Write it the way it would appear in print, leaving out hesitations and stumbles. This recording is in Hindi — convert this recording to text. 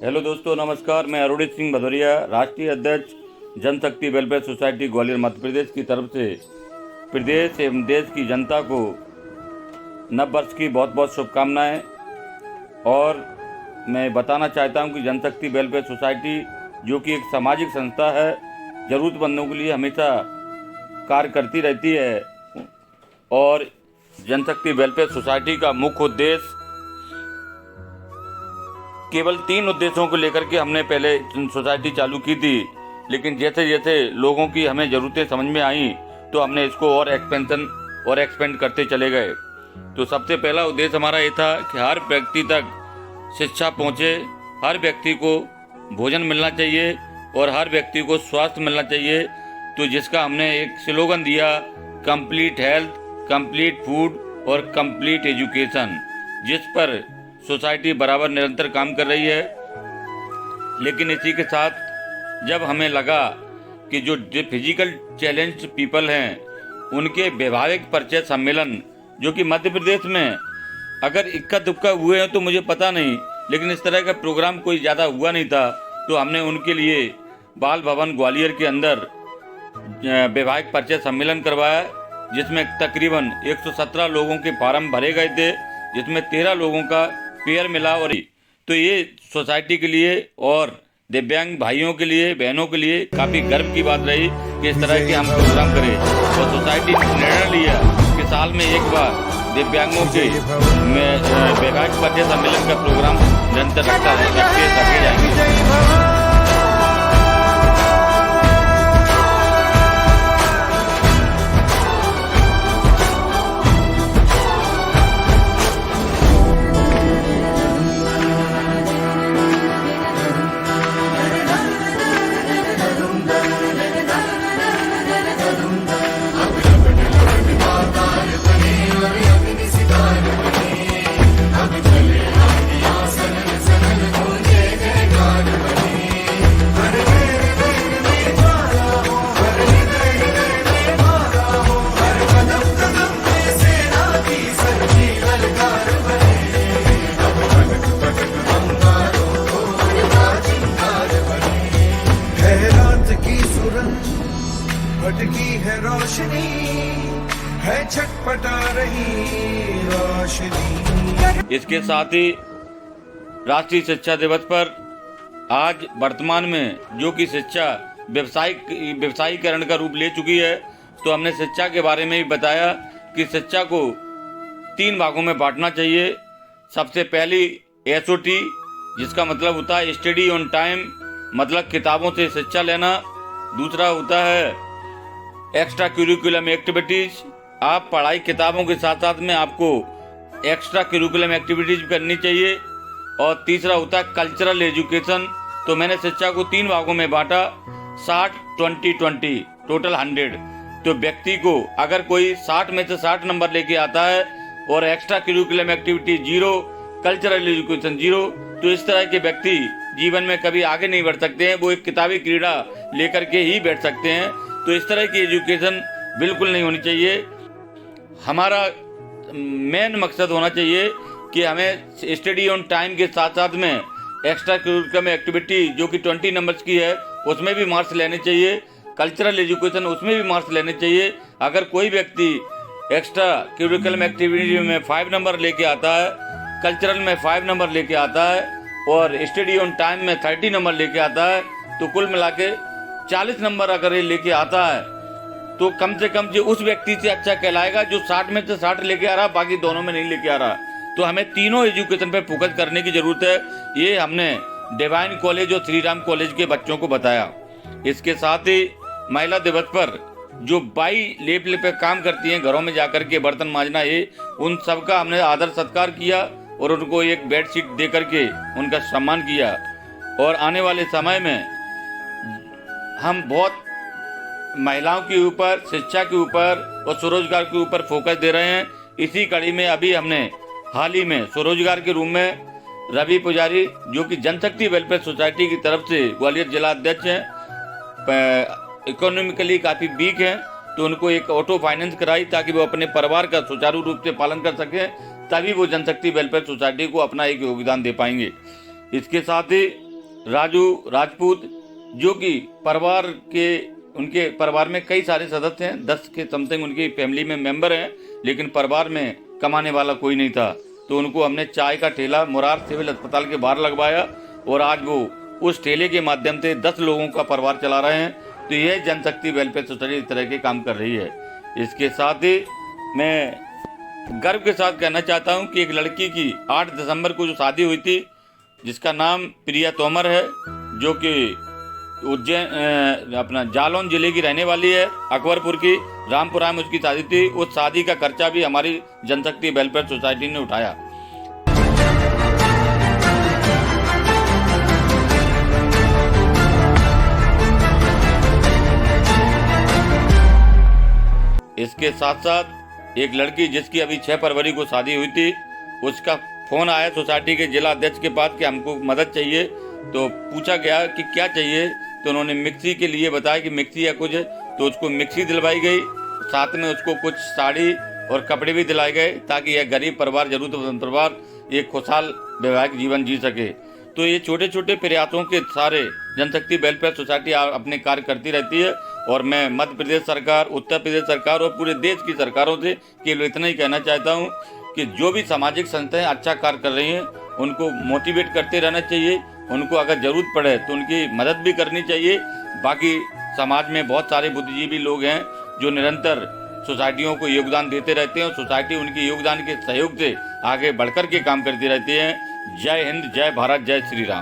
हेलो दोस्तों, नमस्कार। मैं अरुणित सिंह भदौरिया, राष्ट्रीय अध्यक्ष जनशक्ति वेलफेयर सोसाइटी ग्वालियर मध्य प्रदेश की तरफ से प्रदेश एवं देश की जनता को नव वर्ष की बहुत बहुत शुभकामनाएं। और मैं बताना चाहता हूं कि जनशक्ति वेलफेयर सोसाइटी जो कि एक सामाजिक संस्था है, ज़रूरतमंदों के लिए हमेशा कार्य करती रहती है। और जनशक्ति वेलफेयर सोसाइटी का मुख्य उद्देश्य केवल 3 उद्देश्यों को लेकर के हमने पहले सोसाइटी चालू की थी, लेकिन जैसे जैसे लोगों की हमें ज़रूरतें समझ में आई तो हमने इसको और एक्सपेंड करते चले गए। तो सबसे पहला उद्देश्य हमारा ये था कि हर व्यक्ति तक शिक्षा पहुँचे, हर व्यक्ति को भोजन मिलना चाहिए और हर व्यक्ति को स्वास्थ्य मिलना चाहिए। तो जिसका हमने एक स्लोगन दिया, कंप्लीट हेल्थ, कंप्लीट फूड और कंप्लीट एजुकेशन, जिस पर सोसाइटी बराबर निरंतर काम कर रही है। लेकिन इसी के साथ जब हमें लगा कि जो फिजिकल चैलेंज पीपल हैं उनके वैवाहिक परिचय सम्मेलन जो कि मध्य प्रदेश में अगर इक्का दुक्का हुए हैं तो मुझे पता नहीं, लेकिन इस तरह का प्रोग्राम कोई ज़्यादा हुआ नहीं था। तो हमने उनके लिए बाल भवन ग्वालियर के अंदर वैवाहिक परिचय सम्मेलन करवाया, जिसमें तकरीबन 117 लोगों के फार्म भरे गए थे, जिसमें 13 लोगों का पेयर मिला। और तो ये सोसाइटी के लिए और दिव्यांग भाइयों के लिए, बहनों के लिए काफ़ी गर्व की बात रही कि इस तरह के हम प्रोग्राम करें। और सोसाइटी ने निर्णय लिया कि साल में एक बार दिव्यांगों के वैवाहिक परिचय सम्मेलन का प्रोग्राम निरंतर रखे जाएंगे। भटकी है रोशनी, है छटपटा रही रोशनी। इसके साथ ही राष्ट्रीय शिक्षा दिवस पर आज वर्तमान में जो कि शिक्षा व्यवसायीकरण का रूप ले चुकी है, तो हमने शिक्षा के बारे में भी बताया कि शिक्षा को 3 भागों में बांटना चाहिए। सबसे पहली SOT, जिसका मतलब होता है स्टडी ऑन टाइम, मतलब किताबों से शिक्षा लेना। दूसरा होता है एक्स्ट्रा करिकुलम एक्टिविटीज़, आप पढ़ाई किताबों के साथ साथ में आपको एक्स्ट्रा करिकुलम एक्टिविटीज़ करनी चाहिए। और तीसरा होता है कल्चरल एजुकेशन। तो मैंने शिक्षा को 3 भागों में बांटा, 60-20-20, टोटल 100। तो व्यक्ति को अगर कोई 60 में से 60 नंबर लेके आता है और extra curriculum activity 0, cultural education 0, तो इस तरह के व्यक्ति जीवन में कभी आगे नहीं बढ़ सकते हैं। वो एक किताबी क्रीड़ा लेकर के ही बैठ सकते हैं। तो इस तरह की एजुकेशन बिल्कुल नहीं होनी चाहिए। हमारा मेन मकसद होना चाहिए कि हमें स्टडी ऑन टाइम के साथ साथ में एक्स्ट्रा करिकुलम एक्टिविटी जो कि 20 नंबर्स की है उसमें भी मार्क्स लेने चाहिए, कल्चरल एजुकेशन उसमें भी मार्क्स लेने चाहिए। अगर कोई व्यक्ति एक्स्ट्रा करिकुलम एक्टिविटी में 5 नंबर लेके आता है, कल्चरल में 5 नंबर लेके आता है और स्टडी ऑन टाइम में 30 नंबर लेके आता है, तो कुल मिला के 40 नंबर अगर ये लेके आता है तो कम से कम जो उस व्यक्ति से अच्छा कहलाएगा जो 60 में से 60 लेके आ रहा, बाकी दोनों में नहीं लेके आ रहा। तो हमें तीनों एजुकेशन पे फोकस करने की जरूरत है। ये हमने डिवाइन कॉलेज और श्री राम कॉलेज के बच्चों को बताया। इसके साथ ही महिला दिवस पर जो बाई लेवल पे काम करती हैं, घरों में जाकर के बर्तन मांजना, ये उन सबका हमने आदर सत्कार किया और उनको एक बेडशीट दे करके उनका सम्मान किया। और आने वाले समय में हम बहुत महिलाओं के ऊपर, शिक्षा के ऊपर और स्वरोजगार के ऊपर फोकस दे रहे हैं। इसी कड़ी में अभी हमने हाल ही में स्वरोजगार के रूप में रवि पुजारी, जो कि जनशक्ति वेलफेयर सोसाइटी की तरफ से ग्वालियर जिला अध्यक्ष हैं, इकोनॉमिकली काफ़ी वीक हैं, तो उनको एक ऑटो फाइनेंस कराई ताकि वो अपने परिवार का सुचारू रूप से पालन कर सकें, तभी वो जनशक्ति वेलफेयर सोसाइटी को अपना एक योगदान दे पाएंगे। इसके साथ ही राजू राजपूत, जो कि उनके परिवार में कई सारे सदस्य हैं, 10 के समथिंग उनकी फैमिली में मेंबर हैं, लेकिन परिवार में कमाने वाला कोई नहीं था। तो उनको हमने चाय का ठेला मुरार सिविल अस्पताल के बाहर लगवाया और आज वो उस ठेले के माध्यम से 10 लोगों का परिवार चला रहे हैं। तो यह जनशक्ति वेलफेयर सोसाइटी इस तरह के काम कर रही है। इसके साथ ही मैं गर्व के साथ कहना चाहता हूं कि एक लड़की की 8 दिसंबर को जो शादी हुई थी, जिसका नाम प्रिया तोमर है, जो कि उज्जैन अपना जालौन जिले की रहने वाली है, अकबरपुर की रामपुरा में उसकी शादी थी। उस शादी का खर्चा भी हमारी जनशक्ति वेलफेयर सोसाइटी ने उठाया। इसके साथ साथ एक लड़की जिसकी अभी 6 फरवरी को शादी हुई थी, उसका फोन आया सोसाइटी के जिला अध्यक्ष के पास कि हमको मदद चाहिए। तो पूछा गया कि क्या चाहिए, तो उन्होंने मिक्सी के लिए बताया कि मिक्सी या कुछ, तो उसको मिक्सी दिलवाई गई, साथ में उसको कुछ साड़ी और कपड़े भी दिलाए गए ताकि यह गरीब परिवार, जरूरतमंद परिवार एक खुशहाल वैवाहिक जीवन जी सके। तो ये छोटे छोटे प्रयासों के सारे जनशक्ति वेलफेयर सोसाइटी अपने कार्य करती रहती है। और मैं मध्य प्रदेश सरकार, उत्तर प्रदेश सरकार और पूरे देश की सरकारों से केवल इतना ही कहना चाहता हूँ कि जो भी सामाजिक संस्थाएं अच्छा कार्य कर रही हैं उनको मोटिवेट करते रहना चाहिए। उनको अगर जरूरत पड़े तो उनकी मदद भी करनी चाहिए। बाकी समाज में बहुत सारे बुद्धिजीवी लोग हैं जो निरंतर सोसाइटियों को योगदान देते रहते हैं और सोसाइटी उनके योगदान के सहयोग से आगे बढ़कर के काम करती रहती है। जय हिंद, जय भारत, जय श्री राम।